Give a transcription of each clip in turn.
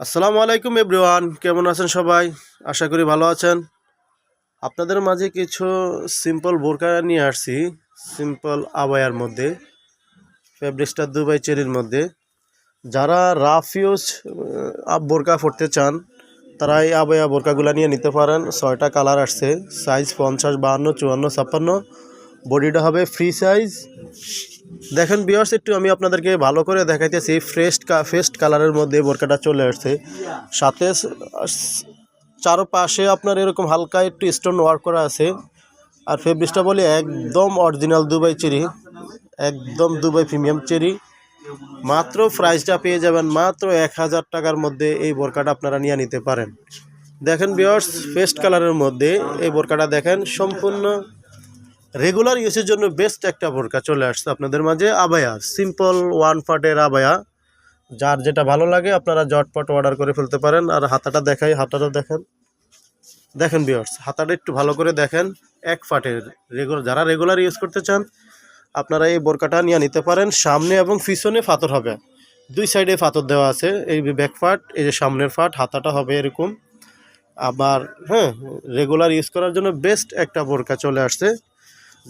আসসালামু আলাইকুম এভরিওয়ান, কেমন আছেন সবাই? আশা করি ভালো আছেন। আপনাদের মাঝে কিছু সিম্পল বোরকা নিয়ে আসছি, সিম্পল আবায়ার মধ্যে, ফেব্রিক্সটা দুবাই চেরির মধ্যে। যারা রাফ ইউজ বোরকা পরতে চান তারা এই আবায়া বোরকাগুলো নিয়ে নিতে পারেন। 6টা কালার আসছে, সাইজ 50, 52, 54, 56। বডিটা হবে ফ্রি সাইজ। দেখেন ভিউয়ার্স, একটু আমি আপনাদেরকে ভালো করে দেখাইতেছি। ফেস্ট কালারের মধ্যে বোরকাটা চলে আসছে, সাথে চারপাশে আপনার এরকম হালকা একটু স্টোন ওয়ার্ক করা আছে। আর ফেব্রিক্সটা বলি একদম অরিজিনাল দুবাই চেরি, একদম দুবাই প্রিমিয়াম চেরি। মাত্র প্রাইসটা পেয়ে যাবেন মাত্র 1000 টাকার মধ্যে এই বোরকাটা আপনারা নিয়ে নিতে পারেন। দেখেন ভিউয়ার্স, ফেস্ট কালারের মধ্যে এই বোরকাটা দেখেন, সম্পূর্ণ রেগুলার ইউজের জন্য বেস্ট একটা বোরকা চলে আসছে আপনাদের মাঝে। আবায়া, সিম্পল ওয়ান পার্টের আবায়া, যার যেটা ভালো লাগে আপনারা জটপট অর্ডার করে ফেলতে পারেন। আর হাতাটা দেখাই, হাতাটা দেখেন ভিউয়ার্স, হাতাটা একটু ভালো করে দেখেন, এক পার্টের। যারা রেগুলার ইউজ করতে চান আপনারা এই বোরকাটা নিয়ে নিতে পারেন। সামনে এবং পিছনে ফাতর হবে, দুই সাইডে ফাতর দেওয়া আছে। এই ব্যাক পার্ট, এই যে সামনের পার্ট, হাতাটা হবে এরকম। আবার রেগুলার ইউজ করার জন্য বেস্ট একটা বোরকা চলে আসছে।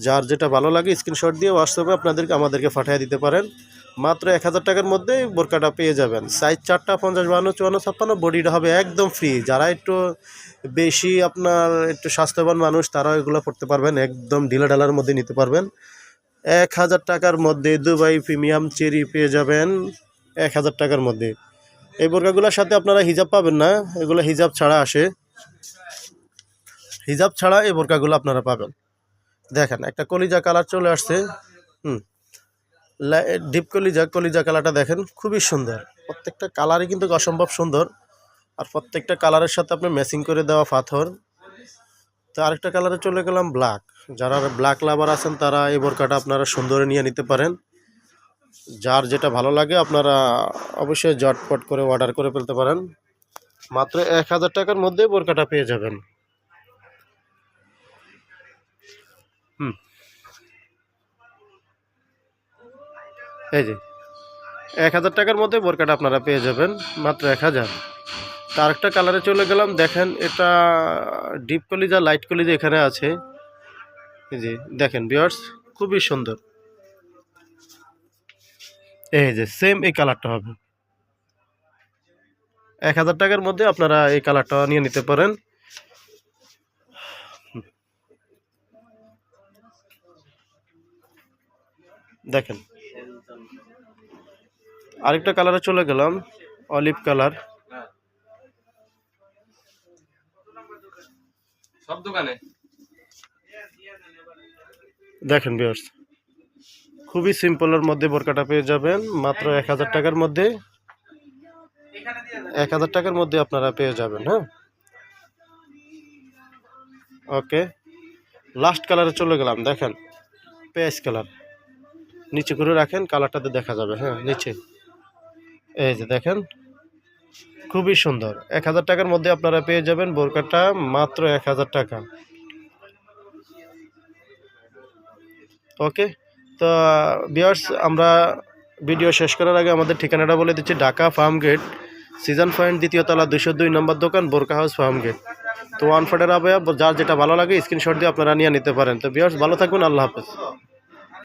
যার যেটা ভালো লাগে স্ক্রিনশট দিয়ে হোয়াটসঅ্যাপে আমাদেরকে পাঠিয়ে দিতে পারেন। মাত্র 1000 টাকার মধ্যে বোরকাটা পেয়ে যাবেন। সাইজ 4টা, 50, 52, 54, 56। বডিটা হবে একদম ফ্রি। যারা একটু বেশি আপনার একটু স্বাস্থ্যবান মানুষ তারাও এগুলো পড়তে পারবেন, একদম ঢিলাঢালার মধ্যে নিতে পারবেন। 1000 টাকার মধ্যে দুবাই প্রিমিয়াম চেরি পেয়ে যাবেন 1000 টাকার মধ্যে। এই বোরকাগুলোর সাথে আপনারা হিজাব পাবেন না, এগুলো হিজাব ছাড়া আসে। হিজাব ছাড়া এই বোরকাগুলো আপনারা পাবেন। দেখেন একটা কলিজা কালার চলে আসছে, ডিপ কলিজা কালারটা দেখেন, খুবই সুন্দর। প্রত্যেকটা কালারই কিন্তু অসম্ভব সুন্দর। আর প্রত্যেকটা কালারের সাথে আপনি ম্যাচিং করে দেওয়া পাথর। তো আরেকটা কালারে চলে গেলাম ব্ল্যাক। যারা ব্ল্যাক লাভার আছেন তারা এই বোরকাটা আপনারা সুন্দরে নিয়ে নিতে পারেন। যার যেটা ভালো লাগে আপনারা অবশ্যই জটপট করে অর্ডার করে ফেলতে পারেন। মাত্র 1000 টাকার মধ্যে বোরকাটা পেয়ে যাবেন। এই যে 1000 টাকার মধ্যে বোরকাটা আপনারা পেয়ে যাবেন, মাত্র 1000। তার একটা কালারে চলে গেলাম, দেখেন এটা ডিপ কলিজা, লাইট কলিজা এখানে আছে। এই যে দেখেন ভিউয়ার্স, খুবই সুন্দর। এই যে সেম এই কালারটা হবে 1000 টাকার মধ্যে, আপনারা এই কালারটা নিয়ে নিতে পারেন। দেখেন আরেকটা কালারে চলে গেলাম, অলিভ কালার। সব দোকানে দেখেন ভিউয়ার্স, খুবই সিম্পলের মধ্যে বোরকাটা পেয়ে যাবেন মাত্র 1000 টাকার মধ্যে। 1000 টাকার মধ্যে আপনারা পেয়ে যাবেন। ওকে, লাস্ট কালারে চলে গেলাম, দেখেন পেঁয়াজ কালার। নিচে করে রাখেন, কালারটাতে দেখা যাবে। নিচে এই যে দেখেন, খুবই সুন্দর। 1000 টাকার মধ্যে আপনারা পেয়ে যাবেন বোরকাটা, মাত্র 1000 টাকা। ওকে, তো ভিউয়ার্স, আমরা ভিডিও শেষ করার আগে আমাদের ঠিকানাটা বলে দিচ্ছি। Dhaka farm gate, season point, 2য় তলা, 202 নম্বর দোকান, বোরকা হাউস ফার্ম গেট। তো ওয়ান ফাটের আবায়া যার যেটা ভালো লাগে স্ক্রিনশট দিয়ে আপনারা নিয়ে নিতে পারেন। তো ভিউয়ার্স, ভালো থাকবেন, আল্লাহ হাফেজ।